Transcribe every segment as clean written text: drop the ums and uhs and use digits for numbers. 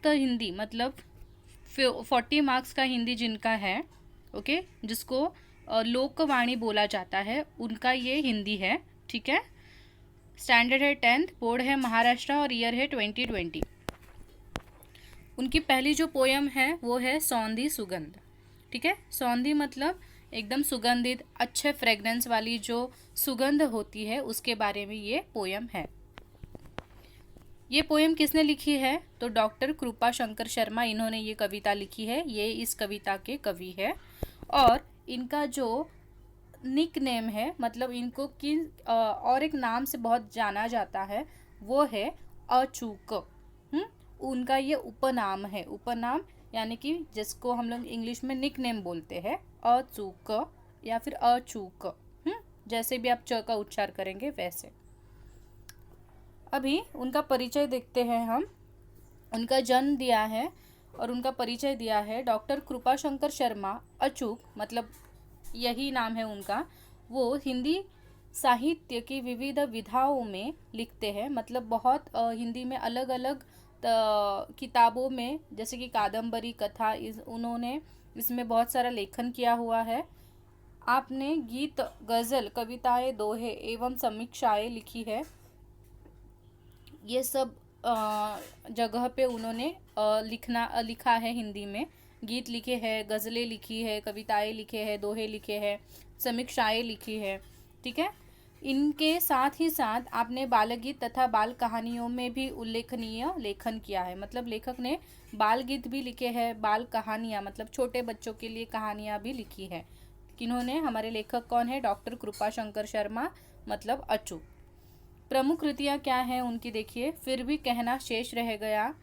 मुक्त हिंदी मतलब 40 मार्क्स का हिंदी जिनका है, ओके, जिसको लोकवाणी बोला जाता है, उनका ये हिंदी है, ठीक है। स्टैंडर्ड है 10th, बोर्ड है महाराष्ट्र और ईयर है 2020। उनकी पहली जो पोयम है वो है सौंधी सुगंध, ठीक है। सौंधी मतलब एकदम सुगंधित, अच्छे फ्रेगनेंस वाली जो सुगंध होती है उसके बारे में ये पोयम है। ये पोयम किसने लिखी है? तो डॉक्टर कृपा शंकर शर्मा, इन्होंने ये कविता लिखी है, ये इस कविता के कवि है। और इनका जो निक नेम है, मतलब इनको किन और एक नाम से बहुत जाना जाता है, वो है अचूक। उनका ये उपनाम है, उपनाम यानी कि जिसको हम लोग इंग्लिश में निक नेम बोलते हैं, अचूक या फिर अचूक। जैसे भी आप च का उच्चार करेंगे वैसे। अभी उनका परिचय देखते हैं हम। उनका जन्म दिया है और उनका परिचय दिया है डॉक्टर कृपा शंकर शर्मा अचूक, मतलब यही नाम है उनका। वो हिंदी साहित्य की विविध विधाओं में लिखते हैं, मतलब बहुत हिंदी में अलग अलग किताबों में, जैसे कि कादम्बरी, कथा, उन्होंने इसमें बहुत सारा लेखन किया हुआ है। आपने गीत, गज़ल, कविताएं, दोहे एवं समीक्षाएं लिखी है। ये सब जगह पे उन्होंने लिखा है हिंदी में। गीत लिखे हैं, गज़लें लिखी है, कविताएं लिखे हैं, दोहे लिखे हैं, समीक्षाएं लिखी है, ठीक है। इनके साथ ही साथ आपने बाल गीत तथा बाल कहानियों में भी उल्लेखनीय लेखन किया है, मतलब लेखक ने बाल गीत भी लिखे हैं, बाल कहानियाँ मतलब छोटे बच्चों के लिए कहानियाँ भी लिखी है। किन्होंने? हमारे लेखक कौन है? डॉक्टर कृपा शंकर शर्मा, मतलब अचूक। प्रमुख कृतियाँ क्या हैं उनकी देखिए। फिर भी कहना शेष रह गया,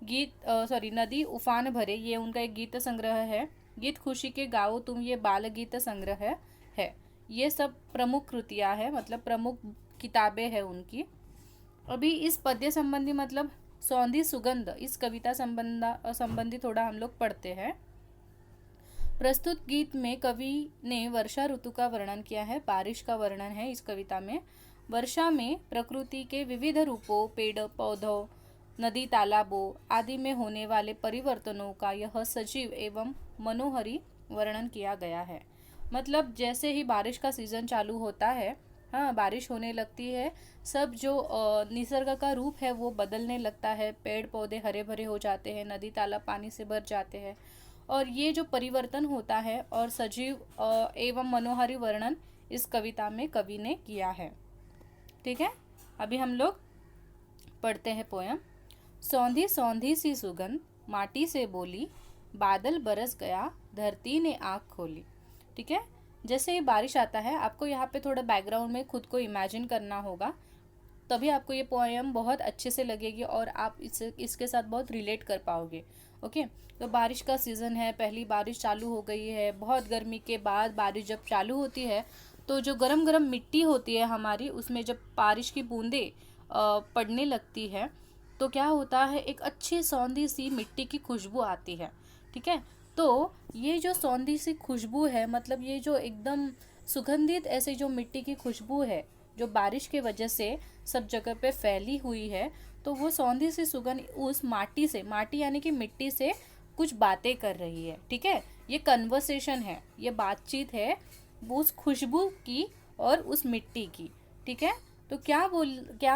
नदी उफान भरे, ये उनका एक गीत संग्रह है। गीत खुशी के गाओ तुम, ये बाल गीत संग्रह है। ये सब प्रमुख कृतियाँ है, मतलब प्रमुख किताबें हैं उनकी। अभी इस पद्य संबंधी मतलब सौंधी सुगंध, इस कविता संबंधी थोड़ा हम लोग पढ़ते हैं। प्रस्तुत गीत में कवि ने वर्षा ऋतु का वर्णन किया है, बारिश का वर्णन है इस कविता में। वर्षा में प्रकृति के विविध रूपों, पेड़ पौधों, नदी तालाबों आदि में होने वाले परिवर्तनों का यह सजीव एवं मनोहरी वर्णन किया गया है। मतलब जैसे ही बारिश का सीजन चालू होता है, हाँ, बारिश होने लगती है, सब जो निसर्ग का रूप है वो बदलने लगता है, पेड़ पौधे हरे भरे हो जाते हैं, नदी तालाब पानी से भर जाते हैं, और ये जो परिवर्तन होता है और सजीव एवं मनोहरी वर्णन इस कविता में कवि ने किया है, ठीक है। अभी हम लोग पढ़ते हैं पोयम। सौंधी सौंधी सी सुगंध माटी से बोली, बादल बरस गया धरती ने आँख खोली, ठीक है। जैसे ही बारिश आता है, आपको यहाँ पे थोड़ा बैकग्राउंड में खुद को इमेजिन करना होगा, तभी आपको ये पोयम बहुत अच्छे से लगेगी और आप इसके साथ बहुत रिलेट कर पाओगे, ओके। तो बारिश का सीज़न है, पहली बारिश चालू हो गई है, बहुत गर्मी के बाद बारिश जब चालू होती है तो जो गरम गरम मिट्टी होती है हमारी, उसमें जब बारिश की बूंदें पड़ने लगती है तो क्या होता है, एक अच्छी सौंधी सी मिट्टी की खुशबू आती है, ठीक है। तो ये जो सौंधी सी खुशबू है, मतलब ये जो एकदम सुगंधित ऐसे जो मिट्टी की खुशबू है, जो बारिश के वजह से सब जगह पे फैली हुई है, तो वो सौंधी सी सुगंध उस माटी से, माटी यानी कि मिट्टी से कुछ बातें कर रही है, ठीक है। ये कन्वर्सेशन है, ये बातचीत है वो उस खुशबू की और उस मिट्टी की, ठीक है। तो क्या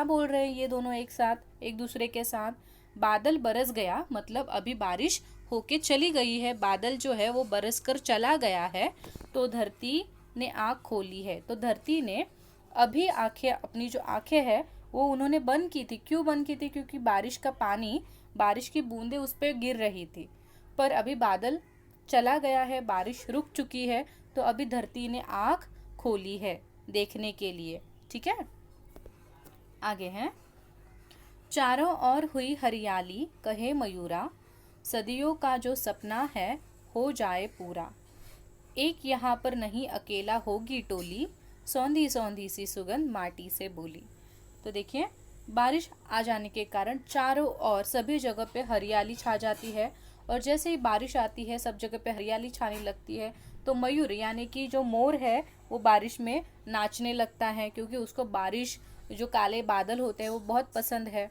बोल रहे हैं ये दोनों एक साथ, एक दूसरे के साथ? बादल बरस गया, मतलब अभी बारिश होके चली गई है, बादल जो है वो बरस कर चला गया है, तो धरती ने आँख खोली है। तो धरती ने अभी आंखें, अपनी जो आंखें हैं वो उन्होंने बंद की थी। क्यों बंद की थी? क्योंकि बारिश का पानी, बारिश की बूंदें उस पर गिर रही थी, पर अभी बादल चला गया है, बारिश रुक चुकी है, तो अभी धरती ने आँख खोली है देखने के लिए, ठीक है। आगे हैं। चारों ओर हुई हरियाली, कहे मयूरा, सदियों का जो सपना है हो जाए पूरा। एक यहाँ पर नहीं अकेला होगी टोली, सौंधी सौंधी सी सुगंध माटी से बोली। तो देखिए, बारिश आ जाने के कारण चारों ओर सभी जगह पे हरियाली छा जाती है, और जैसे ही बारिश आती है सब जगह पे हरियाली छाने लगती है, तो मयूर यानी कि जो मोर है वो बारिश में नाचने लगता है, क्योंकि उसको बारिश, जो काले बादल होते हैं वो बहुत पसंद है।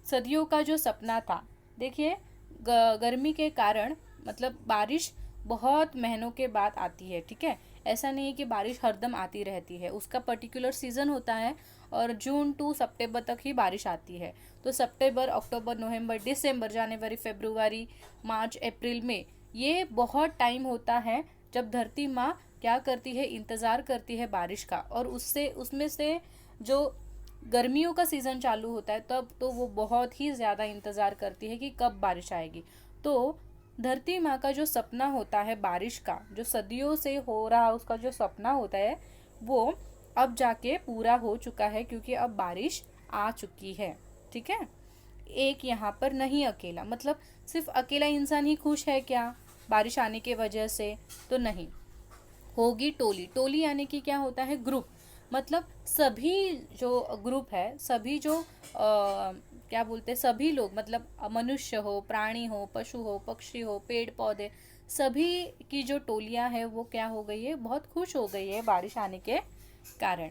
सदियों का जो सपना था, देखिए गर्मी के कारण मतलब बारिश बहुत महीनों के बाद आती है, ठीक है। ऐसा नहीं है कि बारिश हरदम आती रहती है, उसका पर्टिकुलर सीज़न होता है और जून टू सितंबर तक ही बारिश आती है। तो सितंबर, अक्टूबर, नवंबर, दिसंबर, जनवरी, फरवरी, मार्च, अप्रैल, मई, ये बहुत टाइम होता है जब धरती माँ क्या करती है, इंतज़ार करती है बारिश का। और उससे उसमें से जो गर्मियों का सीज़न चालू होता है तब तो वो बहुत ही ज़्यादा इंतज़ार करती है कि कब बारिश आएगी। तो धरती माँ का जो सपना होता है बारिश का, जो सदियों से हो रहा उसका जो सपना होता है, वो अब जाके पूरा हो चुका है, क्योंकि अब बारिश आ चुकी है, ठीक है। एक यहाँ पर नहीं अकेला, मतलब सिर्फ अकेला इंसान ही खुश है क्या बारिश आने के वजह से? तो नहीं, होगी टोली। टोली यानी कि क्या होता है, ग्रुप। मतलब सभी जो ग्रुप है, सभी जो क्या बोलते हैं, सभी लोग, मतलब मनुष्य हो, प्राणी हो, पशु हो, पक्षी हो, पेड़ पौधे, सभी की जो टोलियां है वो क्या हो गई है, बहुत खुश हो गई है बारिश आने के कारण।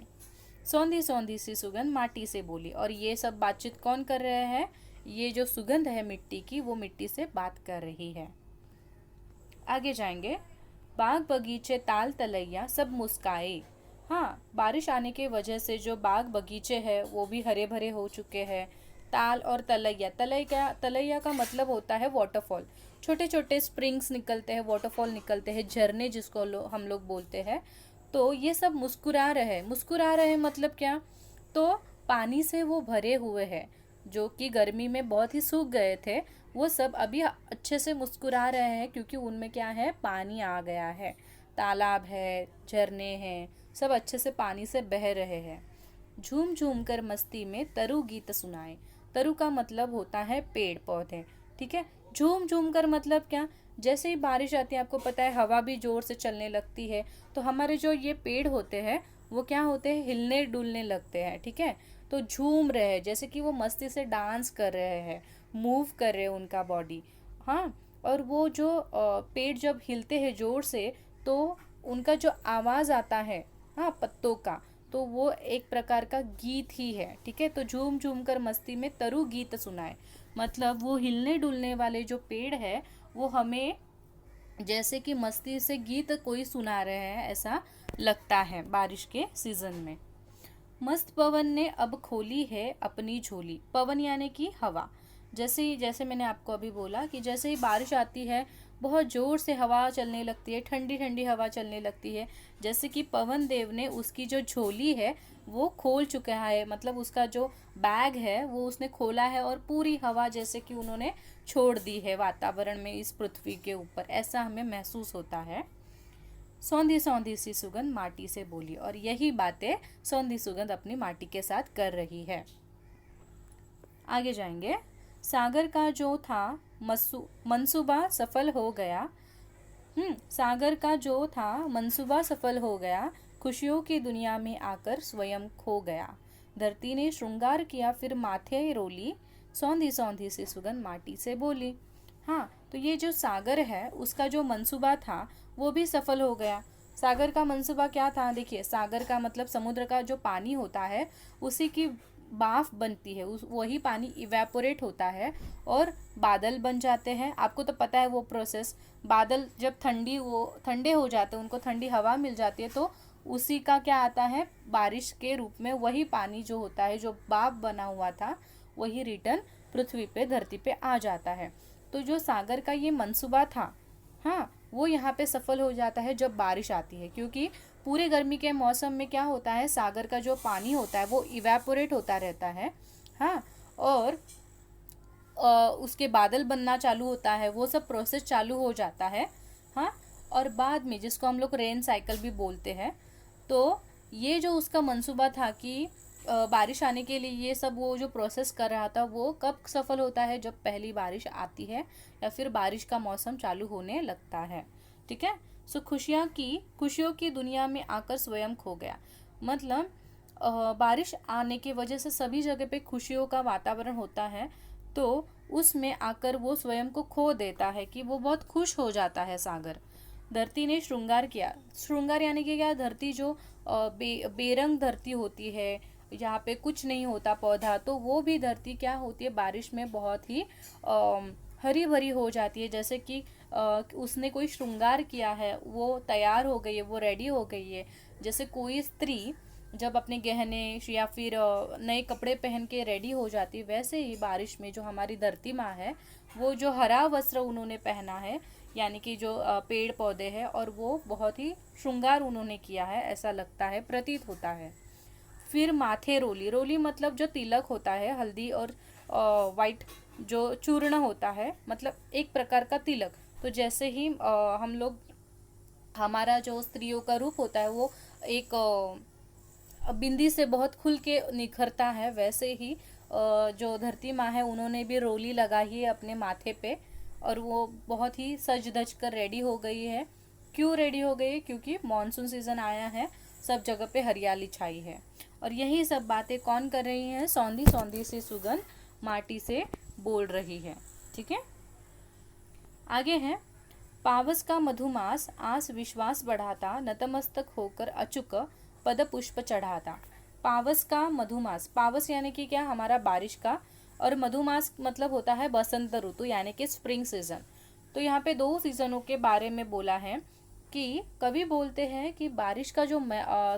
सौंधी सौंधी सी सुगंध माटी से बोली। और ये सब बातचीत कौन कर रहे हैं? ये जो सुगंध है मिट्टी की, वो मिट्टी से बात कर रही है। आगे जाएंगे। बाग बगीचे ताल तलैया सब मुस्काए। हाँ, बारिश आने के वजह से जो बाग बगीचे हैं वो भी हरे भरे हो चुके हैं। ताल और तलैया, तलैया का मतलब होता है वाटरफॉल। छोटे छोटे स्प्रिंग्स निकलते हैं, वाटरफॉल निकलते हैं, झरने जिसको हम लोग बोलते हैं। तो ये सब मुस्कुरा रहे हैं। मुस्कुरा रहे हैं मतलब क्या? तो पानी से वो भरे हुए हैं, जो कि गर्मी में बहुत ही सूख गए थे, वो सब अभी अच्छे से मुस्कुरा रहे हैं, क्योंकि उनमें क्या है, पानी आ गया है। तालाब है, झरने हैं, सब अच्छे से पानी से बह रहे हैं। झूम झूम कर मस्ती में तरु गीत सुनाए। तरु का मतलब होता है पेड़ पौधे, ठीक है। झूम झूम कर मतलब क्या? जैसे ही बारिश आती है, आपको पता है हवा भी जोर से चलने लगती है, तो हमारे जो ये पेड़ होते हैं वो क्या होते हैं, हिलने डुलने लगते हैं, ठीक है। तो झूम रहे हैं, जैसे कि वो मस्ती से डांस कर रहे हैं, मूव कर रहे हैं उनका बॉडी। हाँ, और वो जो पेड़ जब हिलते हैं जोर से, तो उनका जो आवाज़ आता है, हाँ, पत्तों का, तो वो एक प्रकार का गीत ही है, ठीक है। तो झूम झूम कर मस्ती में तरु गीत सुनाए, मतलब वो हिलने डुलने वाले जो पेड़ है वो हमें जैसे कि मस्ती से गीत कोई सुना रहे हैं, ऐसा लगता है बारिश के सीजन में। मस्त पवन ने अब खोली है अपनी झोली। पवन यानी कि हवा। जैसे मैंने आपको अभी बोला कि जैसे ही बारिश आती है, बहुत ज़ोर से हवा चलने लगती है, ठंडी ठंडी हवा चलने लगती है। जैसे कि पवन देव ने उसकी जो झोली है वो खोल चुका है, मतलब उसका जो बैग है वो उसने खोला है, और पूरी हवा जैसे कि उन्होंने छोड़ दी है वातावरण में, इस पृथ्वी के ऊपर, ऐसा हमें महसूस होता है। सौंधी सौंधी सी सुगंध माटी से बोली। और यही बातें सौंधी सुगंध अपनी माटी के साथ कर रही है। आगे जाएंगे। सागर का जो था मंसूबा सफल हो गया। सागर का जो था मंसूबा सफल हो गया, खुशियों की दुनिया में आकर स्वयं खो गया। धरती ने श्रृंगार किया फिर माथे रोली, सौंधी सौंधी सी सुगंध माटी से बोली। हाँ, तो ये जो सागर है उसका जो मंसूबा था वो भी सफल हो गया। सागर का मंसूबा क्या था? देखिए, सागर का मतलब समुद्र का जो पानी होता है उसी की भाप बनती है, उस वही पानी इवेपोरेट होता है और बादल बन जाते हैं। आपको तो पता है वो प्रोसेस। बादल जब ठंडे हो जाते हैं, उनको ठंडी हवा मिल जाती है, तो उसी का क्या आता है, बारिश के रूप में वही पानी जो होता है, जो भाप बना हुआ था, वही रिटर्न पृथ्वी पे, धरती पे आ जाता है। तो जो सागर का ये मंसूबा था, हाँ, वो यहाँ पे सफल हो जाता है जब बारिश आती है, क्योंकि पूरे गर्मी के मौसम में क्या होता है, सागर का जो पानी होता है वो इवेपोरेट होता रहता है, हाँ, और उसके बादल बनना चालू होता है, वो सब प्रोसेस चालू हो जाता है, हाँ। और बाद में जिसको हम लोग रेन साइकिल भी बोलते हैं, तो ये जो उसका मंसूबा था कि बारिश आने के लिए ये सब वो जो प्रोसेस कर रहा था, वो कब सफल होता है, जब पहली बारिश आती है या फिर बारिश का मौसम चालू होने लगता है, ठीक है। सो खुशियों की दुनिया में आकर स्वयं खो गया, मतलब बारिश आने की वजह से सभी जगह पे खुशियों का वातावरण होता है, तो उसमें आकर वो स्वयं को खो देता है, कि वो बहुत खुश हो जाता है सागर। धरती ने श्रृंगार किया। श्रृंगार यानी कि क्या? धरती जो बेरंग धरती होती है, जहाँ पे कुछ नहीं होता पौधा, तो वो भी धरती क्या होती है, बारिश में बहुत ही हरी भरी हो जाती है, जैसे कि उसने कोई श्रृंगार किया है, वो तैयार हो गई है, वो रेडी हो गई है। जैसे कोई स्त्री जब अपने गहने या फिर नए कपड़े पहन के रेडी हो जाती है, वैसे ही बारिश में जो हमारी धरती माँ है, वो जो हरा वस्त्र उन्होंने पहना है, यानी कि जो पेड़ पौधे हैं, और वो बहुत ही श्रृंगार उन्होंने किया है, ऐसा लगता है, प्रतीत होता है। फिर माथे रोली, रोली मतलब जो तिलक होता है, हल्दी और वाइट जो चूर्ण होता है, मतलब एक प्रकार का तिलक। तो जैसे ही हम लोग, हमारा जो स्त्रियों का रूप होता है वो एक बिंदी से बहुत खुल के निखरता है, वैसे ही जो धरती माँ है उन्होंने भी रोली लगाई है अपने माथे पे, और वो बहुत ही सज धज कर रेडी हो गई है। क्यों रेडी हो गई है? क्योंकि मॉनसून सीजन आया है, सब जगह पे हरियाली छाई है। और यही सब बातें कौन कर रही हैं? सौंधी सौंधी सी सुगंध माटी से बोल रही है। ठीक है, आगे है, पावस का मधुमास आस विश्वास बढ़ाता, नतमस्तक होकर अचुक पद पुष्प चढ़ाता। पावस का मधुमास, पावस यानी कि क्या? हमारा बारिश का, और मधुमास मतलब होता है बसंत ऋतु, यानी कि स्प्रिंग सीजन। तो यहाँ पे दो सीजनों के बारे में बोला है कि कवि बोलते हैं कि बारिश का जो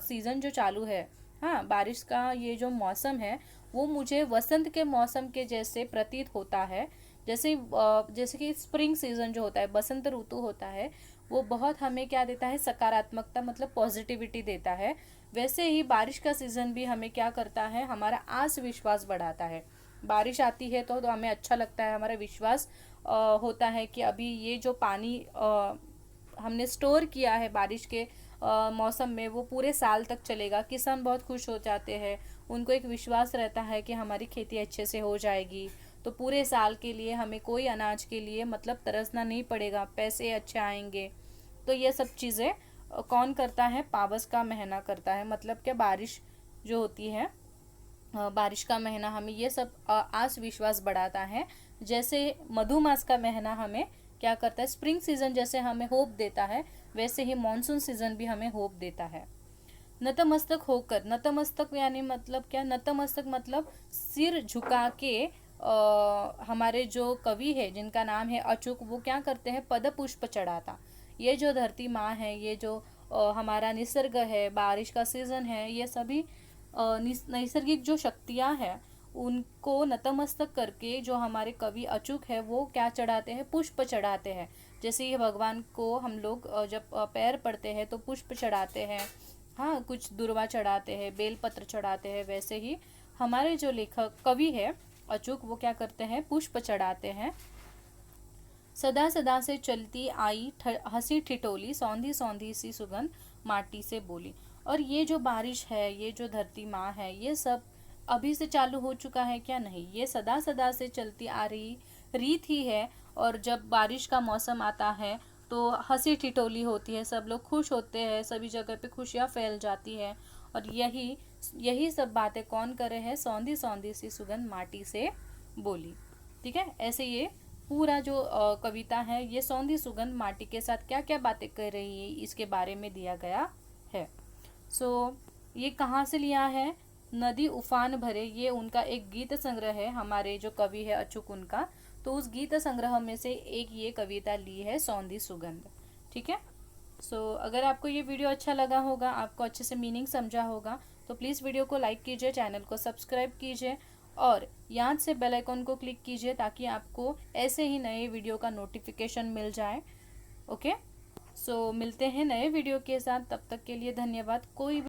सीजन जो चालू है, हाँ, बारिश का ये जो मौसम है, वो मुझे वसंत के मौसम के जैसे प्रतीत होता है। जैसे कि स्प्रिंग सीजन जो होता है, बसंत ऋतु होता है, वो बहुत हमें क्या देता है? सकारात्मकता, मतलब पॉजिटिविटी देता है। वैसे ही बारिश का सीजन भी हमें क्या करता है? हमारा आस विश्वास बढ़ाता है। बारिश आती है तो हमें अच्छा लगता है, हमारा विश्वास होता है कि अभी ये जो पानी हमने स्टोर किया है बारिश के मौसम में, वो पूरे साल तक चलेगा। किसान बहुत खुश हो जाते हैं, उनको एक विश्वास रहता है कि हमारी खेती अच्छे से हो जाएगी, तो पूरे साल के लिए हमें कोई अनाज के लिए मतलब तरसना नहीं पड़ेगा, पैसे अच्छे आएंगे। तो ये सब चीज़ें कौन करता है? पावस का महीना करता है। मतलब क्या? बारिश जो होती है, बारिश का महीना हमें ये सब आस विश्वास बढ़ाता है। जैसे मधुमास का महीना हमें क्या करता है? स्प्रिंग सीजन जैसे हमें होप देता है, वैसे ही मॉनसून सीजन भी हमें होप देता है। नतमस्तक होकर, नतमस्तक यानी मतलब क्या? नतमस्तक मतलब सिर झुका के हमारे जो कवि है जिनका नाम है अचूक, वो क्या करते हैं? पद पुष्प चढ़ाता। ये जो धरती माँ है, ये जो हमारा निसर्ग है, बारिश का सीजन है, ये सभी नैसर्गिक जो शक्तियाँ हैं, उनको नतमस्तक करके जो हमारे कवि अचूक है, वो क्या चढ़ाते हैं? पुष्प चढ़ाते हैं। जैसे ये भगवान को हम लोग जब पैर पड़ते हैं तो पुष्प चढ़ाते हैं, हाँ, कुछ दुर्वा चढ़ाते हैं, बेलपत्र चढ़ाते हैं, वैसे ही हमारे जो लेखक कवि है अचूक, वो क्या करते हैं? पुष्प चढ़ाते हैं। सदा सदा से चलती आई हंसी ठिठोली, सौंधी सौंधी सी सुगंध माटी से बोली। और ये जो बारिश है, ये जो धरती माँ है, ये सब अभी से चालू हो चुका है क्या? नहीं, ये सदा सदा से चलती आ रही रीत ही है। और जब बारिश का मौसम आता है तो हंसी ठिठोली होती है, सब लोग खुश होते हैं, सभी जगह पे खुशियाँ फैल जाती है। और यही यही सब बातें कौन करे हैं? सौंधी सौंधी सी सुगंध माटी से बोली। ठीक है, ऐसे ये पूरा जो कविता है, ये सौंधी सुगंध माटी के साथ क्या क्या बातें कर रही है, इसके बारे में दिया गया है। सो ये कहाँ से लिया है? नदी उफान भरे, ये उनका एक गीत संग्रह है, हमारे जो कवि है अचूक उनका। तो उस गीत संग्रह में से एक ये कविता ली है, सौंधी सुगंध। ठीक है, अगर आपको ये वीडियो अच्छा लगा होगा, आपको अच्छे से मीनिंग समझा होगा, तो प्लीज़ वीडियो को लाइक कीजिए, चैनल को सब्सक्राइब कीजिए, और याद से बेल आइकन को क्लिक कीजिए ताकि आपको ऐसे ही नए वीडियो का नोटिफिकेशन मिल जाए। ओके, मिलते हैं नए वीडियो के साथ, तब तक के लिए धन्यवाद। कोई